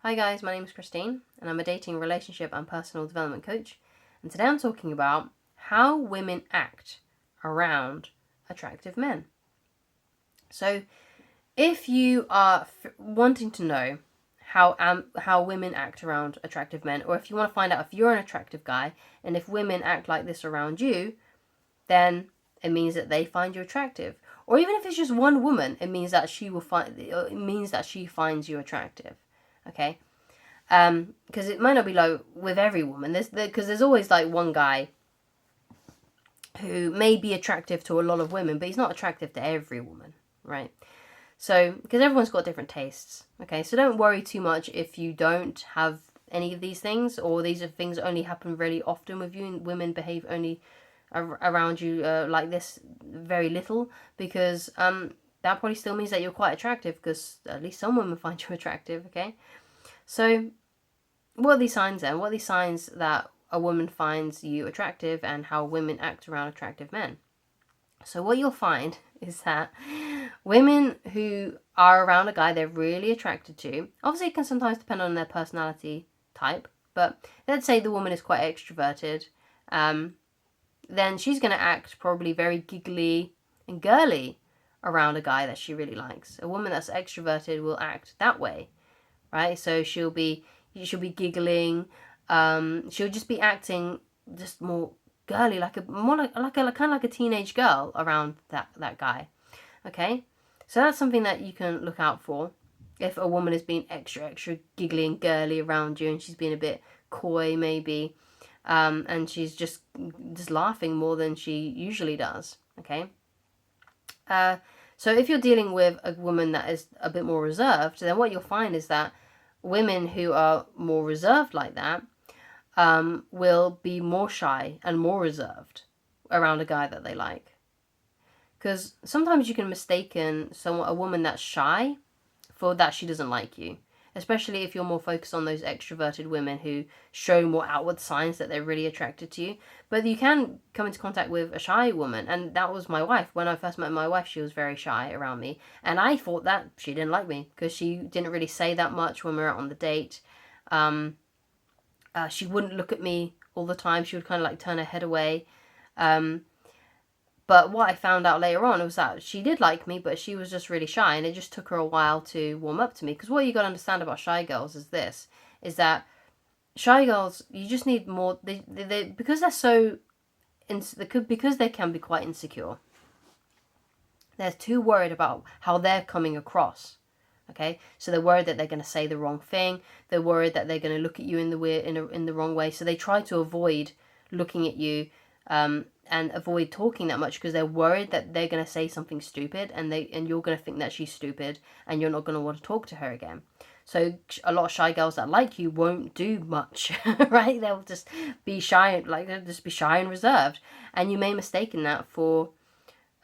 Hi guys, my name is Christine and I'm a dating, relationship and personal development coach, and today I'm talking about how women act around attractive men. So if you are wanting to know how women act around attractive men, or if you want to find out if you're an attractive guy and if women act like this around you, then it means that they find you attractive. Or even if it's just one woman, it means that she finds you attractive. Okay? Because it might not be like with every woman. There's always like one guy who may be attractive to a lot of women, but he's not attractive to every woman, right? So, because everyone's got different tastes, okay? So don't worry too much if you don't have any of these things, or these are things that only happen really often with you, and women behave only around you like this very little, because that probably still means that you're quite attractive, because at least some women find you attractive, okay? So what are these signs then? What are these signs that a woman finds you attractive and how women act around attractive men? So what you'll find is that women who are around a guy they're really attracted to, obviously it can sometimes depend on their personality type, but let's say the woman is quite extroverted, then she's going to act probably very giggly and girly around a guy that she really likes. A woman that's extroverted will act that way, right? So she'll be giggling, she'll just be acting just more girly, like a kind of like a teenage girl around that guy. Okay, so that's something that you can look out for. If a woman is being extra giggly and girly around you, and she's being a bit coy maybe, and she's just laughing more than she usually does. Okay, so if you're dealing with a woman that is a bit more reserved, then what you'll find is that women who are more reserved like that will be more shy and more reserved around a guy that they like. Because sometimes you can mistaken a woman that's shy for that she doesn't like you. Especially if you're more focused on those extroverted women who show more outward signs that they're really attracted to you. But you can come into contact with a shy woman, and that was my wife. When I first met my wife, she was very shy around me, and I thought that she didn't like me because she didn't really say that much when we were out on the date. She wouldn't look at me all the time. She would kind of like turn her head away. But what I found out later on was that she did like me, but she was just really shy, and it just took her a while to warm up to me. Because what you got to understand about shy girls is that shy girls, you just need more. They because they're so, because they can be quite insecure. They're too worried about how they're coming across. Okay, so they're worried that they're going to say the wrong thing. They're worried that they're going to look at you in the wrong way. So they try to avoid looking at you. And avoid talking that much because they're worried that they're going to say something stupid, and you're going to think that she's stupid, and you're not going to want to talk to her again. So a lot of shy girls that like you won't do much, right? They'll just be shy, they'll just be shy and reserved, and you may mistake that for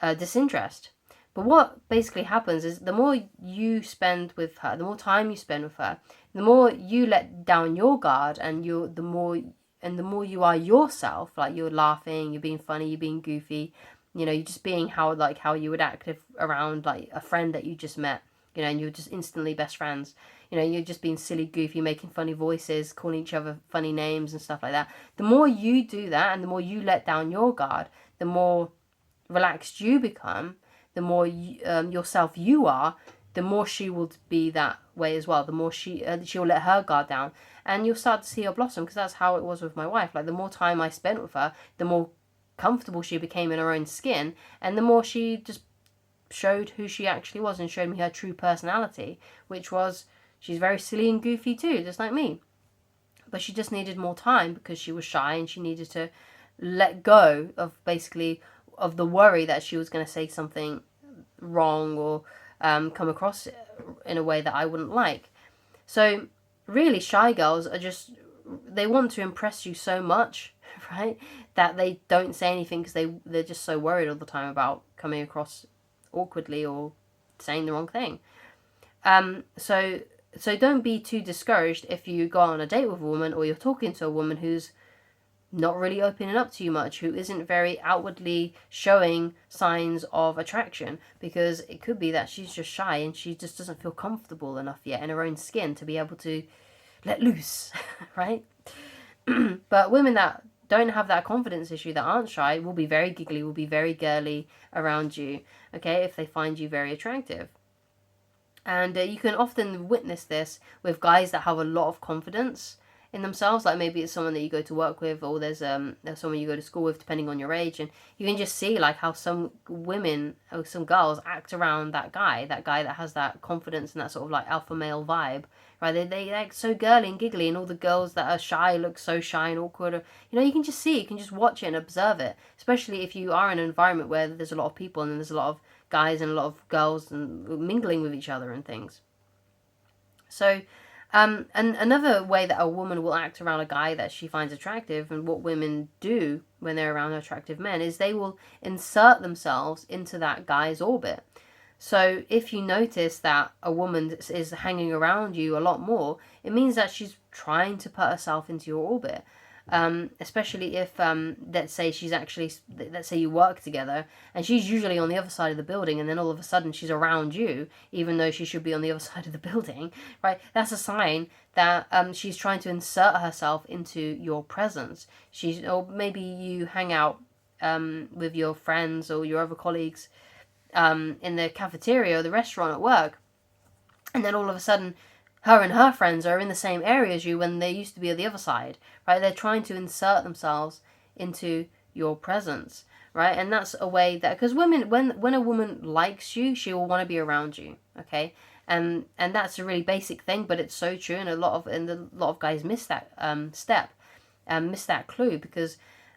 disinterest. But what basically happens is the more you spend with her, the more time you spend with her, the more you let down your guard, and the more you are yourself, like you're laughing, you're being funny, you're being goofy, you're just being how you would act around like a friend that you just met, and you're just instantly best friends. You're just being silly, goofy, making funny voices, calling each other funny names and stuff like that. The more you do that, and the more you let down your guard, the more relaxed you become, the more yourself you are, the more she will be that way as well. The more she'll let her guard down, and you'll start to see her blossom, because that's how it was with my wife. Like, the more time I spent with her, the more comfortable she became in her own skin, and the more she just showed who she actually was and showed me her true personality, which was she's very silly and goofy too, just like me. But she just needed more time because she was shy, and she needed to let go of the worry that she was going to say something wrong or come across in a way that I wouldn't like. So really, shy girls they want to impress you so much, right, that they don't say anything because they're just so worried all the time about coming across awkwardly or saying the wrong thing. So don't be too discouraged if you go on a date with a woman, or you're talking to a woman who's not really opening up to you much, who isn't very outwardly showing signs of attraction, because it could be that she's just shy and she just doesn't feel comfortable enough yet in her own skin to be able to let loose, right? But women that don't have that confidence issue, that aren't shy, will be very giggly, will be very girly around you, okay, if they find you very attractive. And you can often witness this with guys that have a lot of confidence in themselves. Like maybe it's someone that you go to work with, or there's someone you go to school with, depending on your age, and you can just see like how some women or some girls act around that guy that has that confidence and that sort of like alpha male vibe, right? They act so girly and giggly, and all the girls that are shy look so shy and awkward. You know, you can just see, you can just watch it and observe it, especially if you are in an environment where there's a lot of people and there's a lot of guys and a lot of girls and mingling with each other and things. So, and another way that a woman will act around a guy that she finds attractive, and what women do when they're around attractive men, is they will insert themselves into that guy's orbit. So if you notice that a woman is hanging around you a lot more, it means that she's trying to put herself into your orbit. Especially if, let's say let's say you work together and she's usually on the other side of the building, and then all of a sudden she's around you, even though she should be on the other side of the building, right? That's a sign that she's trying to insert herself into your presence. Or maybe you hang out with your friends or your other colleagues in the cafeteria or the restaurant at work, and then all of a sudden her and her friends are in the same area as you when they used to be on the other side, right? They're trying to insert themselves into your presence, right? And that's a way that, because women, when a woman likes you, she will want to be around you, okay? And that's a really basic thing, but it's so true, and a lot of guys miss that step, miss that clue, because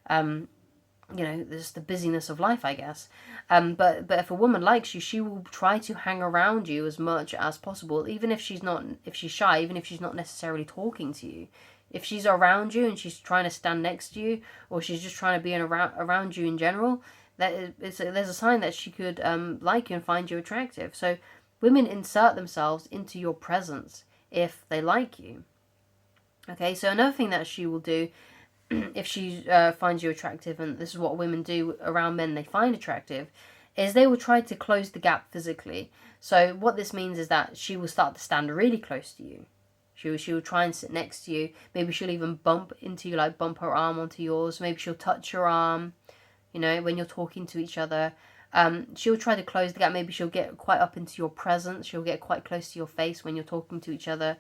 there's the busyness of life, I guess. But if a woman likes you, she will try to hang around you as much as possible, even if she's shy, even if she's not necessarily talking to you. If she's around you and she's trying to stand next to you, or she's just trying to be around you in general, there's a sign that she could like you and find you attractive. So women insert themselves into your presence if they like you. Okay, so another thing that she will do if she finds you attractive, and this is what women do around men they find attractive, is they will try to close the gap physically. So what this means is that she will start to stand really close to you. She will try and sit next to you. Maybe she'll even bump into you, like bump her arm onto yours. Maybe she'll touch your arm, when you're talking to each other. She'll try to close the gap. Maybe she'll get quite up into your presence. She'll get quite close to your face when you're talking to each other,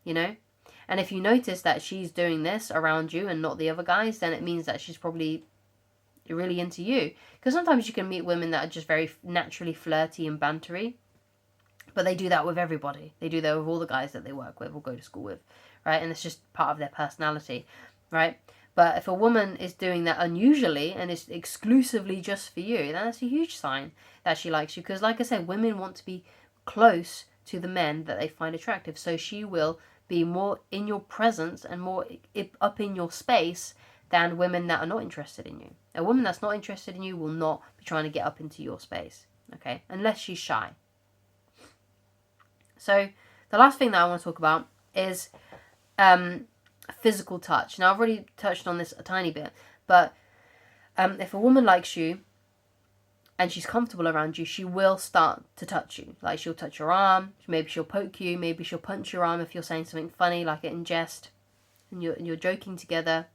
And if you notice that she's doing this around you and not the other guys, then it means that she's probably really into you. Because sometimes you can meet women that are just very naturally flirty and bantery, but they do that with everybody. They do that with all the guys that they work with or go to school with, right? And it's just part of their personality, right? But if a woman is doing that unusually and is exclusively just for you, then that's a huge sign that she likes you. Because like I said, women want to be close to the men that they find attractive. So she will be more in your presence and more up in your space than women that are not interested in you. A woman that's not interested in you will not be trying to get up into your space, okay? Unless she's shy. So the last thing that I want to talk about is physical touch. Now, I've already touched on this a tiny bit, but if a woman likes you and she's comfortable around you, she will start to touch you. Like, she'll touch your arm, maybe she'll poke you, maybe she'll punch your arm if you're saying something funny, like in jest, and you're joking together.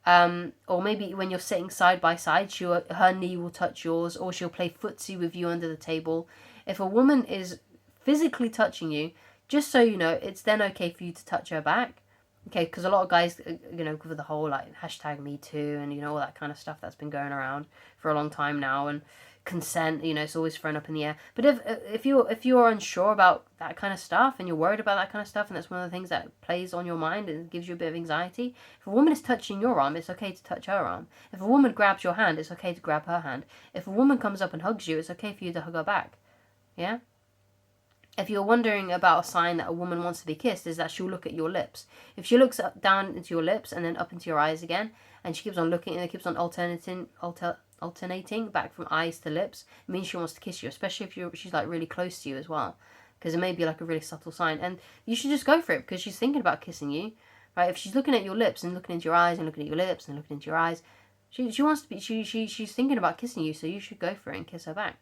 Or maybe when you're sitting side by side, her knee will touch yours, or she'll play footsie with you under the table. If a woman is physically touching you, just so you know, it's then okay for you to touch her back. Okay, because a lot of guys, with the whole like #MeToo and all that kind of stuff that's been going around for a long time now, and consent, it's always thrown up in the air. But if you're unsure about that kind of stuff and you're worried about that kind of stuff, and that's one of the things that plays on your mind and gives you a bit of anxiety, if a woman is touching your arm, it's okay to touch her arm. If a woman grabs your hand, it's okay to grab her hand. If a woman comes up and hugs you, it's okay for you to hug her back. Yeah? If you're wondering about a sign that a woman wants to be kissed, is that she'll look at your lips. If she looks down into your lips and then up into your eyes again, and she keeps on looking and it keeps on alternating back from eyes to lips, it means she wants to kiss you, especially if she's like really close to you as well, because it may be like a really subtle sign, and you should just go for it because she's thinking about kissing you, right? If she's looking at your lips and looking into your eyes and looking at your lips and looking into your eyes, she wants to be, she's thinking about kissing you, so you should go for it and kiss her back.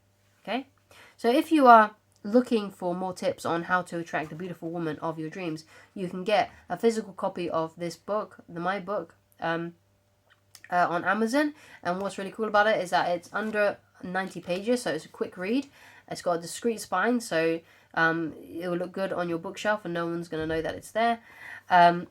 Okay, so if you are looking for more tips on how to attract the beautiful woman of your dreams, you can get a physical copy of this book, my book, on Amazon. And what's really cool about it is that it's under 90 pages, so it's a quick read. It's got a discreet spine, so it will look good on your bookshelf and no one's going to know that it's there. And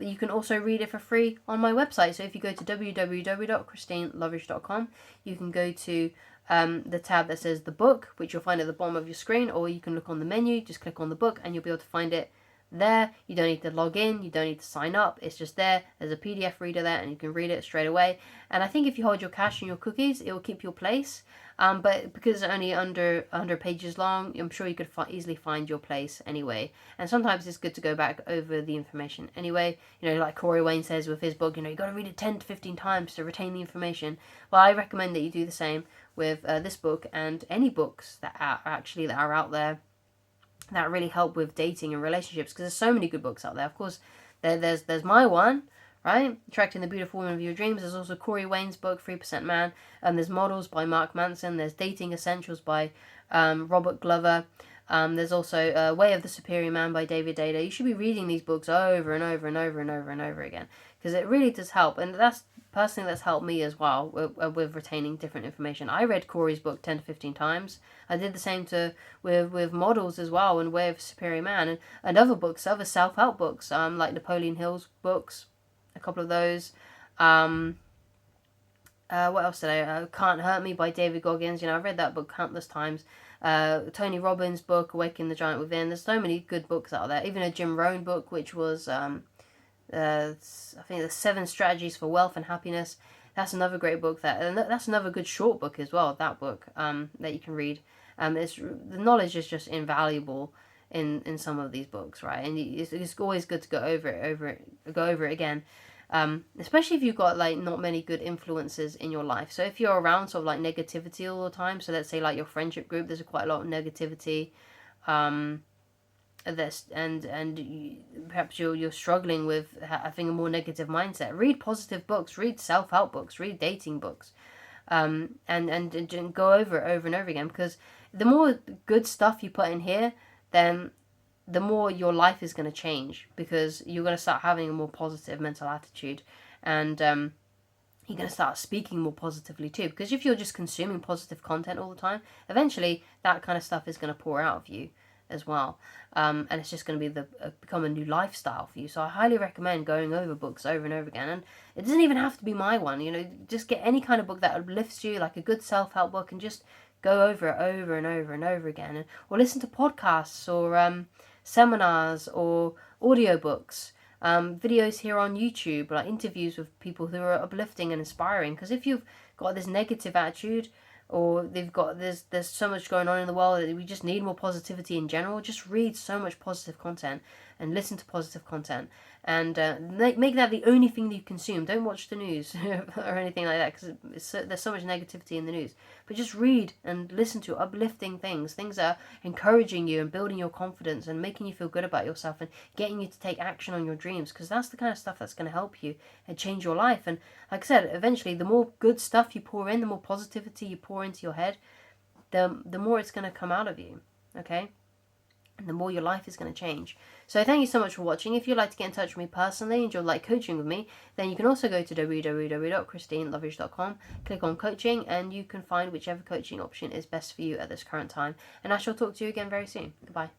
you can also read it for free on my website. So if you go to www.christinelovridge.com, you can go to the tab that says the book, which you'll find at the bottom of your screen, or you can look on the menu, just click on the book and you'll be able to find it there. You don't need to log in, you don't need to sign up, it's just there. There's a PDF reader there and you can read it straight away. And I think if you hold your cash and your cookies, it will keep your place. But because it's only under 100 pages long, I'm sure you could easily find your place anyway. And sometimes it's good to go back over the information anyway. Like Corey Wayne says with his book, you got to read it 10 to 15 times to retain the information. Well, I recommend that you do the same with this book and any books that are out there that really help with dating and relationships, because there's so many good books out there. Of course, there's my one, right? Attracting the Beautiful Woman of Your Dreams. There's also Corey Wayne's book, 3% Man. And there's Models by Mark Manson. There's Dating Essentials by Robert Glover. There's also Way of the Superior Man by David Data. You should be reading these books over and over and over and over and over again, because it really does help. And that's helped me as well with retaining different information. I read Corey's book 10 to 15 times. I did the same with Models as well, and Way of a Superior Man, and other books, other self-help books, like Napoleon Hill's books, a couple of those. What else did I? Can't Hurt Me by David Goggins. I've read that book countless times. Tony Robbins' book, Awaken the Giant Within. There's so many good books out there. Even a Jim Rohn book, which was I think the 7 Strategies for Wealth and Happiness. That's another great book. That's another good short book as well. That book that you can read. The knowledge is just invaluable in some of these books, right? And it's always good to go over it again. Especially if you've got not many good influences in your life. So if you're around sort of negativity all the time, so let's say your friendship group, there's quite a lot of negativity. Perhaps you're struggling with having a more negative mindset. Read positive books, read self-help books, read dating books, and go over it over and over again, because the more good stuff you put in here, then the more your life is going to change, because you're going to start having a more positive mental attitude, and you're going to start speaking more positively too, because if you're just consuming positive content all the time, eventually that kind of stuff is going to pour out of you as well, and it's just going to be become a new lifestyle for you. So I highly recommend going over books over and over again, and it doesn't even have to be my one. Just get any kind of book that uplifts you, like a good self-help book, and just go over it over and over and over again, or listen to podcasts or seminars or audiobooks, videos here on YouTube, like interviews with people who are uplifting and inspiring. Because if you've got this negative attitude, or there's so much going on in the world that we just need more positivity in general, just read so much positive content and listen to positive content, and make that the only thing that you consume. Don't watch the news or anything like that, because there's so much negativity in the news. But just read and listen to uplifting things that are encouraging you and building your confidence and making you feel good about yourself and getting you to take action on your dreams, because that's the kind of stuff that's going to help you and change your life. And like I said, eventually the more good stuff you pour in, the more positivity you pour into your head, the more it's going to come out of you, okay? And the more your life is going to change. So thank you so much for watching. If you'd like to get in touch with me personally and you'd like coaching with me, then you can also go to www.christinelovridge.com, click on coaching, and you can find whichever coaching option is best for you at this current time. And I shall talk to you again very soon. Goodbye.